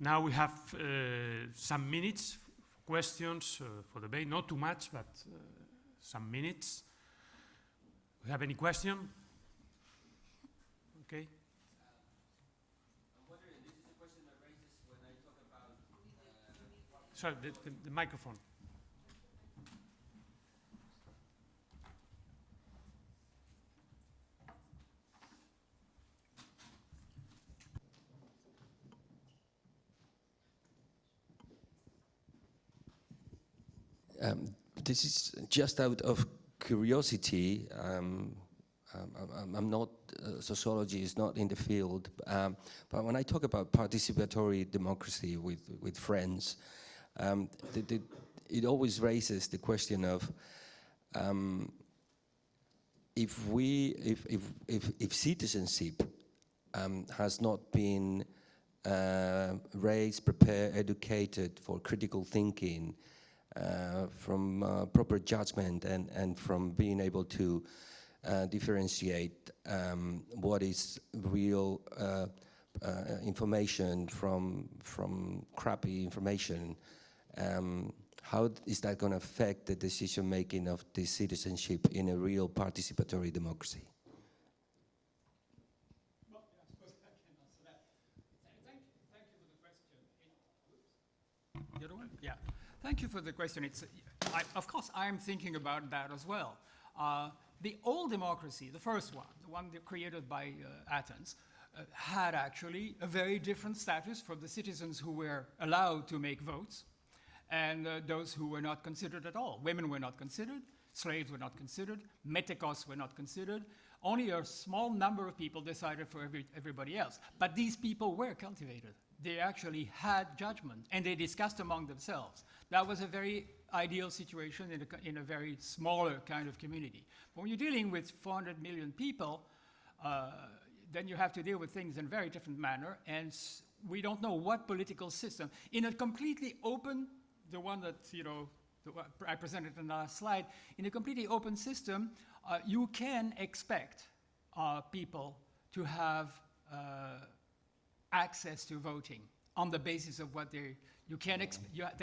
Now we have some minutes for questions, for debate, not too much, but some minutes. We have any question? Okay. I'm wondering, this is a question that raises when I talk about... Sorry, the microphone. This is just out of curiosity. I'm not, sociology is not in the field, but when I talk about participatory democracy with friends, it always raises the question of if citizenship has not been raised, prepared, educated for critical thinking, from proper judgment and from being able to differentiate what is real information from crappy information, how is that going to affect the decision making of the citizenship in a real participatory democracy? Well, yeah, I suppose I can answer that. Thank you for the question. The other one? Yeah. Thank you for the question. Of course, I'm thinking about that as well. The old democracy, the first one, the one created by Athens, had actually a very different status for the citizens who were allowed to make votes and those who were not considered at all. Women were not considered, slaves were not considered, metekos were not considered. Only a small number of people decided for everybody else. But these people were cultivated. They actually had judgment, and they discussed among themselves. That was a very ideal situation in a very smaller kind of community. But when you're dealing with 400 million people, then you have to deal with things in a very different manner, and we don't know what political system. In a completely open, the one that I presented in the last slide, in a completely open system, you can expect people to have access to voting on the basis of what they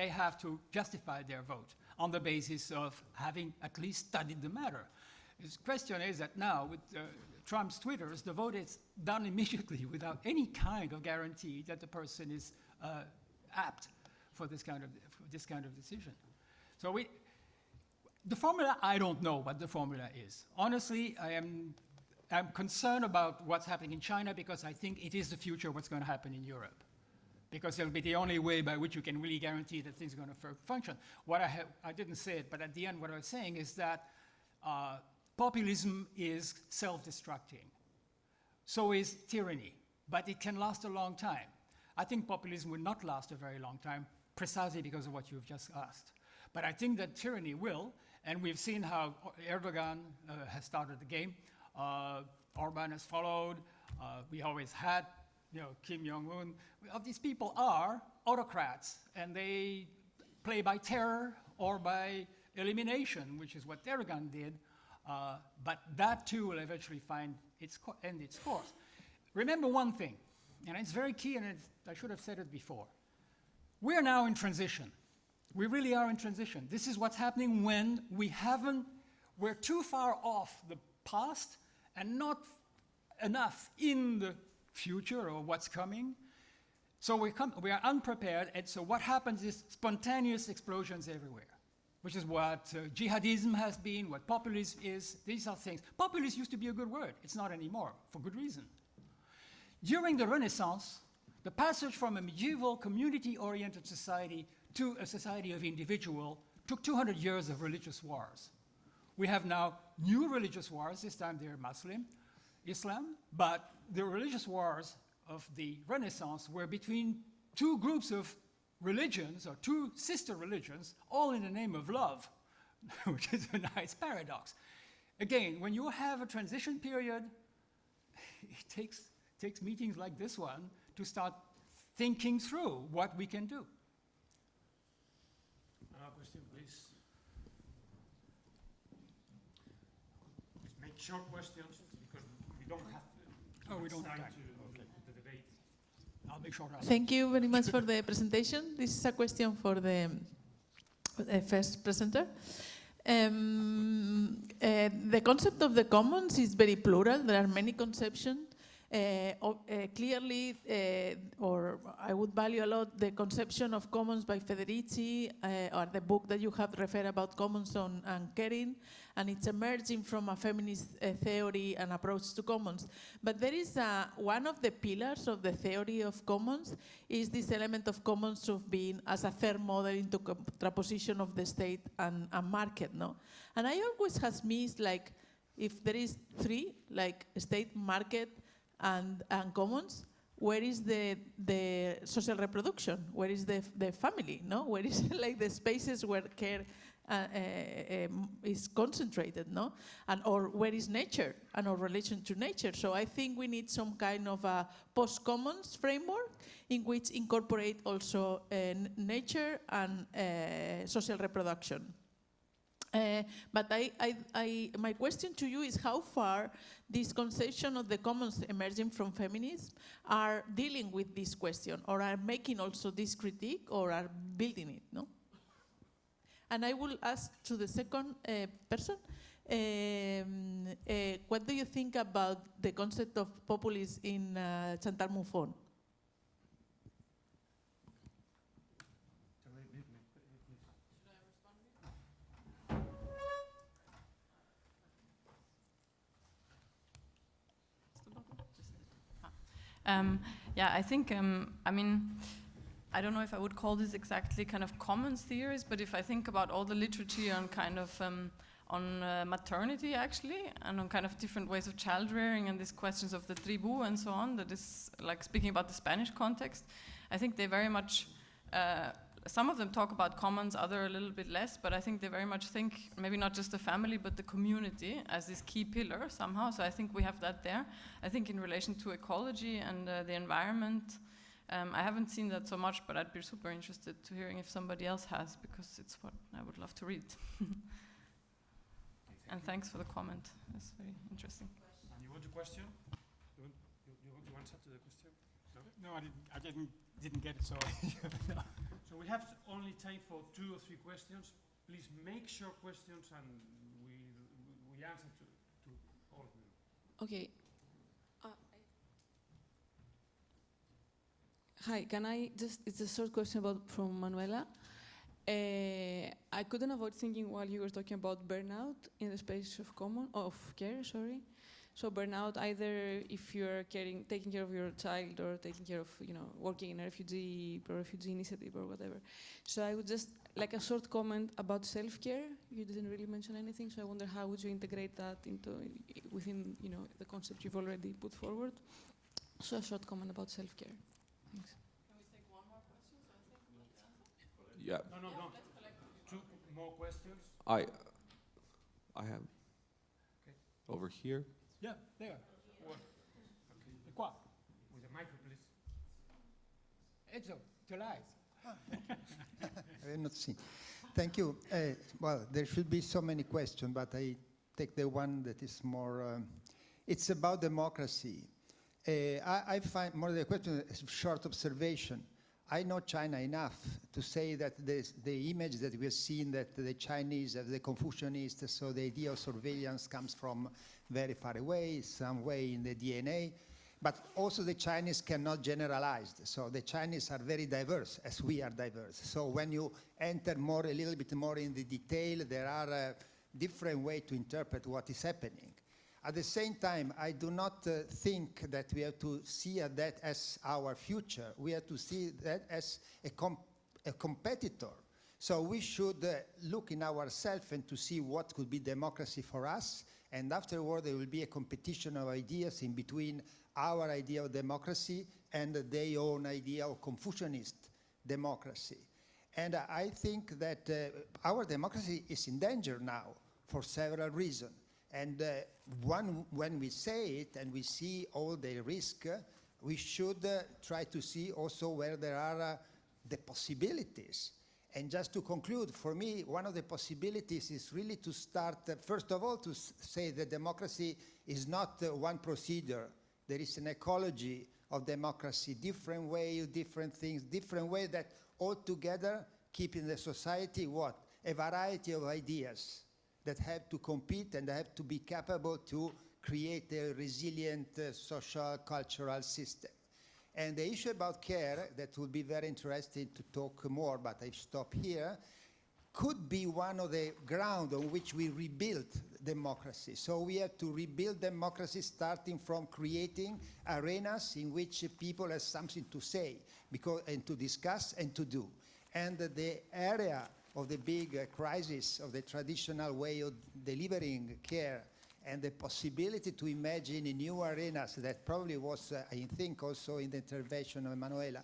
have to justify their vote on the basis of having at least studied the matter. The question is that now with Trump's Twitters, the vote is done immediately without any kind of guarantee that the person is apt for this kind of decision. So the formula, I don't know what the formula is. Honestly, I'm concerned about what's happening in China because I think it is the future of what's going to happen in Europe. Because it'll be the only way by which you can really guarantee that things are going to function. I didn't say it, but at the end what I was saying is that populism is self-destructing. So is tyranny, but it can last a long time. I think populism will not last a very long time, precisely because of what you've just asked. But I think that tyranny will, and we've seen how Erdogan has started the game. Orban has followed. We always had, Kim Jong-un. These people are autocrats, and they play by terror or by elimination, which is what Erdogan did. But that too will eventually end its course. Remember one thing, and it's very key, and I should have said it before. We're now in transition. We really are in transition. This is what's happening when we're too far off the past and not enough in the future or what's coming. So we are unprepared, and so what happens is spontaneous explosions everywhere, which is what jihadism has been, what populism is. These are things. Populism used to be a good word. It's not anymore, for good reason. During the Renaissance, the passage from a medieval community-oriented society to a society of individual took 200 years of religious wars. We have now new religious wars. This time they're Islam, but the religious wars of the Renaissance were between two groups of religions, or two sister religions, all in the name of love, which is a nice paradox. Again, when you have a transition period, it takes meetings like this one to start thinking through what we can do. Another question, please. Please make short questions because we don't have we don't have time to the debate. I'll make sure. Thank you very much for the presentation. This is a question for the first presenter. The concept of the commons is very plural. There are many conceptions. Clearly, or I would value a lot the conception of commons by Federici, or the book that you have referred about commons on and caring, and it's emerging from a feminist theory and approach to commons. But there is one of the pillars of the theory of commons is this element of commons of being as a third model into contraposition of the state and market, no? And I always has missed, like, if there is three, like state, market, and commons, where is the social reproduction? Where is the family? No, where is like the spaces where care is concentrated? No, and or where is nature and our relation to nature? So I think we need some kind of a post-commons framework in which incorporate also nature and social reproduction. But my question to you is how far this conception of the commons emerging from feminism are dealing with this question, or are making also this critique, or are building it, no? And I will ask to the second person, what do you think about the concept of populism in Chantal Moufon? Yeah, I think, I mean, I don't know if I would call this exactly kind of commons theories, but if I think about all the literature on kind of on maternity actually, and on kind of different ways of child rearing and these questions of the tribu and so on, that is like speaking about the Spanish context, I think they very much, some of them talk about commons, other a little bit less, but I think they very much think maybe not just the family, but the community as this key pillar somehow. So I think we have that there. I think in relation to ecology and the environment, I haven't seen that so much, but I'd be super interested to hearing if somebody else has, because it's what I would love to read. And thanks for the comment. That's very interesting. And you want a question? You want to answer to the question? No, I didn't get it, so. No. So we have only time for 2 or 3 questions. Please make short questions, and we answer to all of them. Okay. Hi, can I just, it's a short question from Manuela. I couldn't avoid thinking while you were talking about burnout in the space of care, sorry. So burnout, either if you're taking care of your child, or taking care of, working in a refugee initiative or whatever. So I would just like a short comment about self-care. You didn't really mention anything, so I wonder how would you integrate that within, the concept you've already put forward. So a short comment about self-care. Thanks. Can we take one more question? So I think Yeah. No. let's collect 2 more questions. I have Okay. over here. Yeah, there. What? Quoi? With the micro, please. Enzo, your eyes. I have not seen. Thank you. Well, there should be so many questions, but I take the one that is more, it's about democracy. I find more the question is a short observation. I know China enough to say that the image that we have seen, that the Chinese, the Confucianists, so the idea of surveillance comes from very far away, some way in the DNA. But also the Chinese cannot generalize. So the Chinese are very diverse, as we are diverse. So when you enter a little bit more in the detail, there are different ways to interpret what is happening. At the same time, I do not think that we have to see that as our future. We have to see that as a competitor. So we should look in ourselves and to see what could be democracy for us. And afterward, there will be a competition of ideas in between our idea of democracy and their own idea of Confucianist democracy. And I think that our democracy is in danger now for several reasons. And when we say it and we see all the risk, we should try to see also where there are the possibilities. And just to conclude, for me, one of the possibilities is really to start, first of all, to say that democracy is not one procedure. There is an ecology of democracy, different way, different things, different way that all together keep in the society what? A variety of ideas that have to compete and have to be capable to create a resilient social, cultural system. And the issue about care, that would be very interesting to talk more, but I stop here, could be one of the ground on which we rebuild democracy. So we have to rebuild democracy starting from creating arenas in which people have something to say and to discuss and to do. And the area of the big crisis of the traditional way of delivering care and the possibility to imagine new arenas that probably was, I think, also in the intervention of Manuela,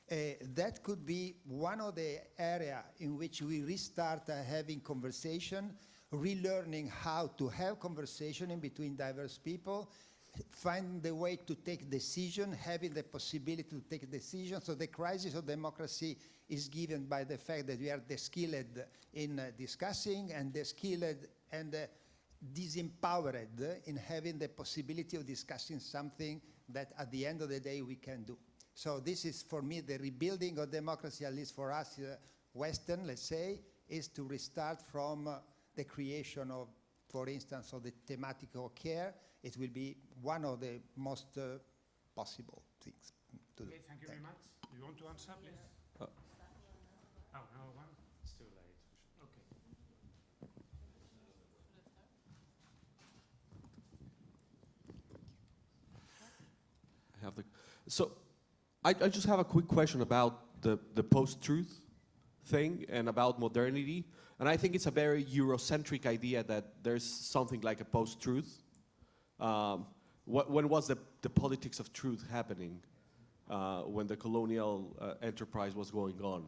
that could be one of the areas in which we restart having conversation, relearning how to have conversation in between diverse people, find the way to take decision, having the possibility to take decisions. So the crisis of democracy is given by the fact that we are de-skilled in discussing and de-skilled and disempowered in having the possibility of discussing something that at the end of the day we can do. So this is, for me, the rebuilding of democracy, at least for us, Western, let's say, is to restart from the creation of, for instance, of the thematic of care. It will be one of the most possible things to do. Okay, thank you very much. Do you want to answer, please? Oh, another one? It's too late. Okay. I have the, so I just have a quick question about the post-truth thing and about modernity. And I think it's a very Eurocentric idea that there's something like a post-truth. When was the politics of truth happening? When the colonial enterprise was going on.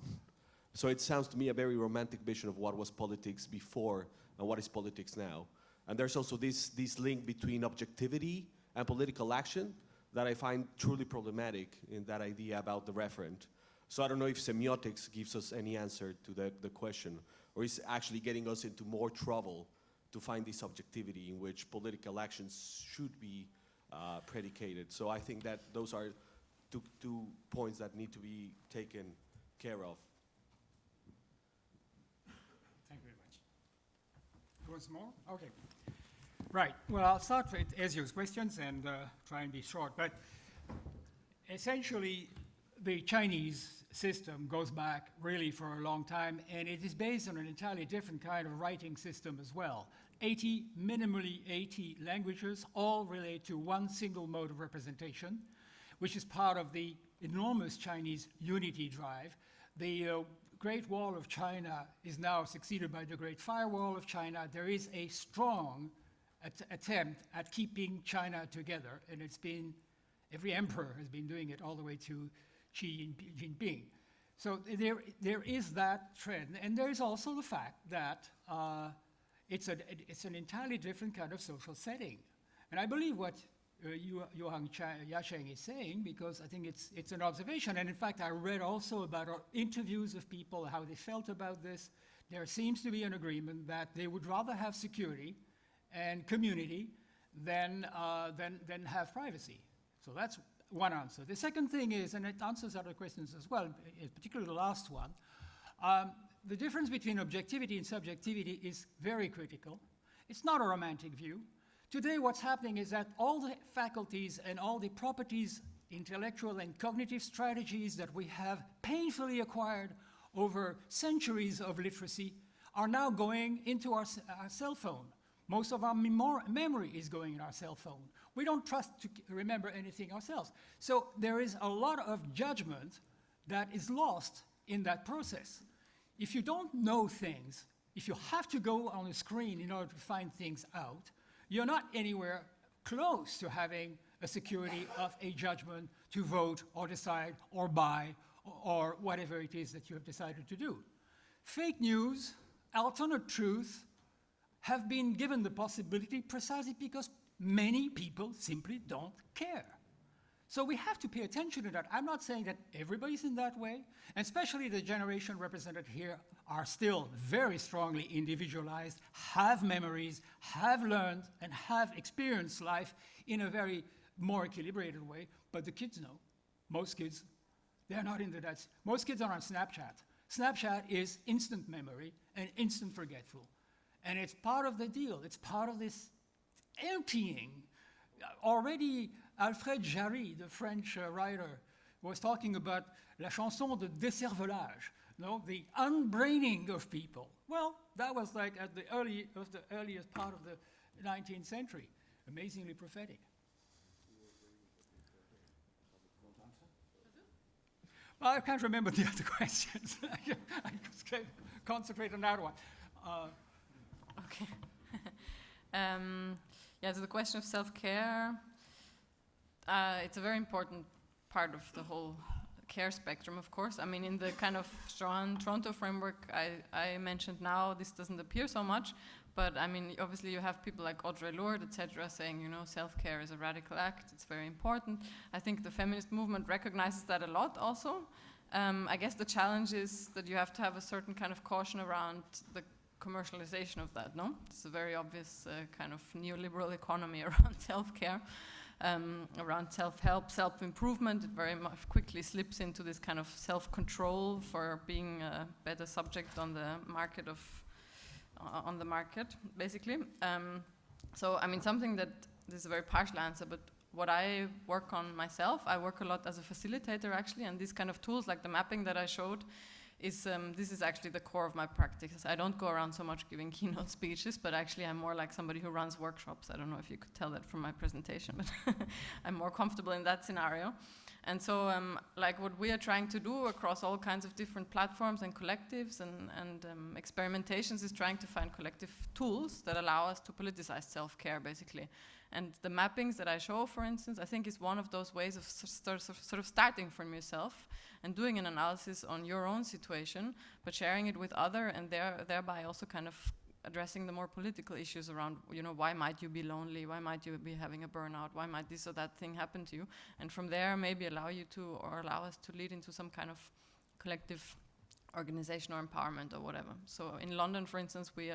So it sounds to me a very romantic vision of what was politics before and what is politics now. And there's also this link between objectivity and political action that I find truly problematic in that idea about the referent. So I don't know if semiotics gives us any answer to the question, or is actually getting us into more trouble to find this objectivity in which political actions should be predicated. So I think that those are two points that need to be taken care of. Thank you very much. Once more? Okay. Right. Well, I'll start with Ezio's questions and try and be short. But essentially, the Chinese system goes back really for a long time, and it is based on an entirely different kind of writing system as well. Minimally 80 languages, all relate to one single mode of representation, which is part of the enormous Chinese unity drive. The Great Wall of China is now succeeded by the Great Firewall of China. There is a strong attempt at keeping China together, and it's been, every emperor has been doing it all the way to Xi Jinping. So there is that trend, and there is also the fact that it's an entirely different kind of social setting. And I believe what Johan Yasheng is saying, because I think it's an observation, and in fact I read also about interviews of people, how they felt about this. There seems to be an agreement that they would rather have security and community than have privacy. So that's one answer. The second thing is, and it answers other questions as well, particularly the last one, the difference between objectivity and subjectivity is very critical. It's not a romantic view. Today what's happening is that all the faculties and all the properties, intellectual and cognitive strategies that we have painfully acquired over centuries of literacy are now going into our cell phone. Most of our memory is going in our cell phone. We don't trust to remember anything ourselves. So there is a lot of judgment that is lost in that process. If you don't know things, if you have to go on a screen in order to find things out, you're not anywhere close to having a security of a judgment to vote or decide or buy or whatever it is that you have decided to do. Fake news, alternate truth, have been given the possibility precisely because many people simply don't care. So we have to pay attention to that. I'm not saying that everybody's in that way, and especially the generation represented here are still very strongly individualized, have memories, have learned, and have experienced life in a very more equilibrated way, but the kids know. Most kids, they're not into that. Most kids are on Snapchat. Snapchat is instant memory and instant forgetful. And it's part of the deal. It's part of this emptying. Already, Alfred Jarry, the French writer, was talking about la chanson de décervelage, the unbraining of people. Well, that was like at the earliest part of the 19th century. Amazingly prophetic. Well, I can't remember the other questions. I just concentrate on that one. Okay. Yeah, so the question of self-care, it's a very important part of the whole care spectrum, of course. I mean, in the kind of Toronto framework I mentioned now, this doesn't appear so much, but I mean, obviously you have people like Audre Lorde, etc., saying, self-care is a radical act, it's very important. I think the feminist movement recognizes that a lot also. I guess the challenge is that you have to have a certain kind of caution around the commercialization of that, no? It's a very obvious kind of neoliberal economy around self-care, around self-help, self-improvement. It very much quickly slips into this kind of self-control for being a better subject on the market basically. So, I mean, something that, this is a very partial answer, but what I work on myself, I work a lot as a facilitator actually, and these kind of tools like the mapping that I showed is, this is actually the core of my practice. I don't go around so much giving keynote speeches, but actually I'm more like somebody who runs workshops. I don't know if you could tell that from my presentation, but I'm more comfortable in that scenario. And so like what we are trying to do across all kinds of different platforms and collectives and experimentations is trying to find collective tools that allow us to politicize self-care basically. And the mappings that I show, for instance, I think is one of those ways of sort of starting from yourself and doing an analysis on your own situation, but sharing it with others and thereby also kind of addressing the more political issues around, why might you be lonely? Why might you be having a burnout? Why might this or that thing happen to you? And from there, maybe allow us to lead into some kind of collective organization or empowerment or whatever. So in London, for instance, we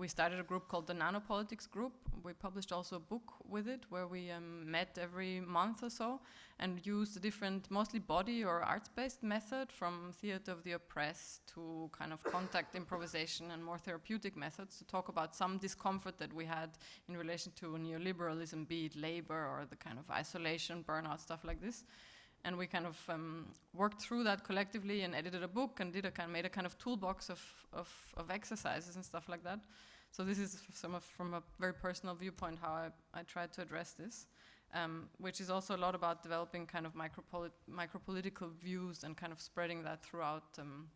started a group called the Nanopolitics Group. We published also a book with it where we met every month or so and used a different, mostly body or arts-based method, from theater of the oppressed to kind of contact improvisation and more therapeutic methods, to talk about some discomfort that we had in relation to neoliberalism, be it labor or the kind of isolation, burnout, stuff like this. And we kind of worked through that collectively and edited a book and made a kind of toolbox of exercises and stuff like that. So this is from a very personal viewpoint how I tried to address this, which is also a lot about developing kind of micropolitical views and kind of spreading that throughout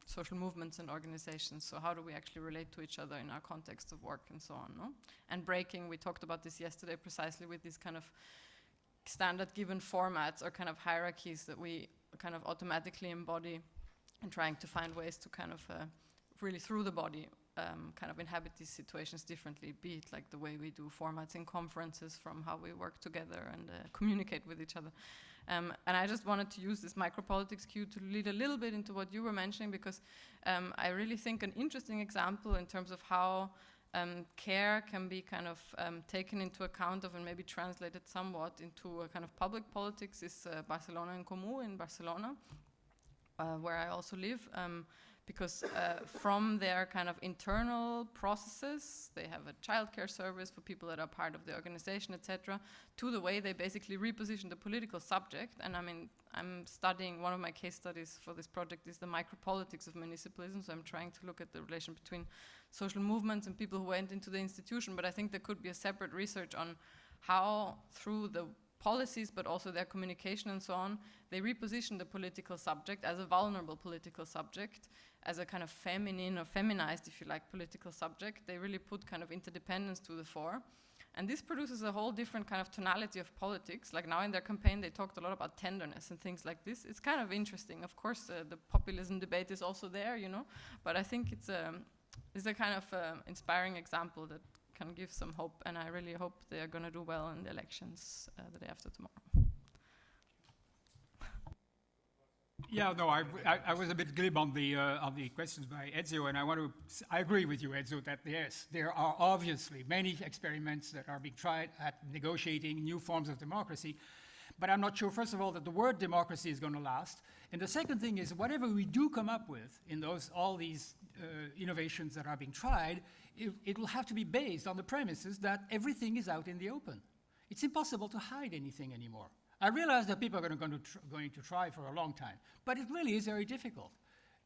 social movements and organizations. So how do we actually relate to each other in our context of work and so on, no? And breaking, we talked about this yesterday precisely with this kind of standard given formats or kind of hierarchies that we kind of automatically embody, and trying to find ways to kind of really through the body kind of inhabit these situations differently, be it like the way we do formats in conferences, from how we work together and communicate with each other. And I just wanted to use this micropolitics cue to lead a little bit into what you were mentioning, because I really think an interesting example in terms of how care can be kind of taken into account of and maybe translated somewhat into a kind of public politics is Barcelona en Comú in Barcelona, where I also live, because from their kind of internal processes, they have a childcare service for people that are part of the organization, etc., to the way they basically reposition the political subject. And I mean, I'm studying, one of my case studies for this project is the micropolitics of municipalism, so I'm trying to look at the relation between social movements and people who went into the institution, but I think there could be a separate research on how, through the policies, but also their communication and so on, they reposition the political subject as a vulnerable political subject, as a kind of feminine or feminized, if you like, political subject. They really put kind of interdependence to the fore. And this produces a whole different kind of tonality of politics. Like now in their campaign, they talked a lot about tenderness and things like this. It's kind of interesting. Of course, the populism debate is also there, but I think it's a kind of inspiring example that can give some hope, and I really hope they are going to do well in the elections the day after tomorrow. Yeah, no, I was a bit glib on the questions by Ezio, and I agree with you, Ezio, that yes, there are obviously many experiments that are being tried at negotiating new forms of democracy, but I'm not sure, first of all, that the word democracy is going to last, and the second thing is whatever we do come up with in all these innovations that are being tried, it will have to be based on the premises that everything is out in the open. It's impossible to hide anything anymore. I realize that people are going to try for a long time, but it really is very difficult.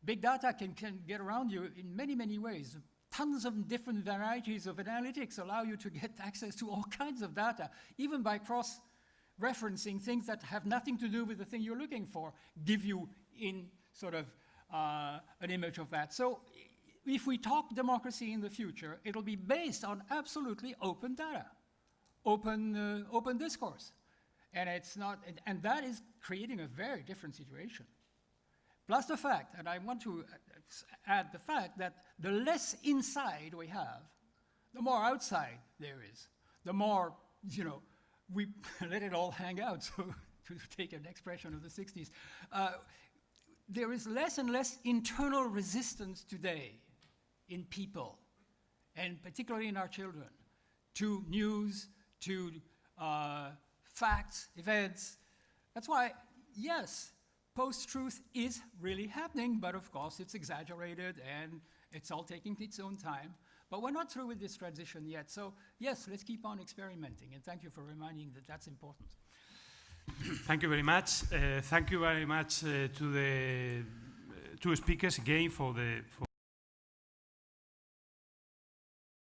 Big data can get around you in many, many ways. Tons of different varieties of analytics allow you to get access to all kinds of data, even by cross-referencing things that have nothing to do with the thing you're looking for, give you in sort of an image of that. So if we talk democracy in the future, it'll be based on absolutely open data, open discourse. And it's not, and that is creating a very different situation. Plus the fact, and I want to add the fact that the less inside we have, the more outside there is. The more, we let it all hang out, so to take an expression of the 60s. There is less and less internal resistance today in people, and particularly in our children, to news, to facts, events. That's why, yes, post-truth is really happening, but of course it's exaggerated and it's all taking its own time. But we're not through with this transition yet. So yes, let's keep on experimenting, and thank you for reminding that that's important. Thank you very much. Thank you very much to the two speakers again for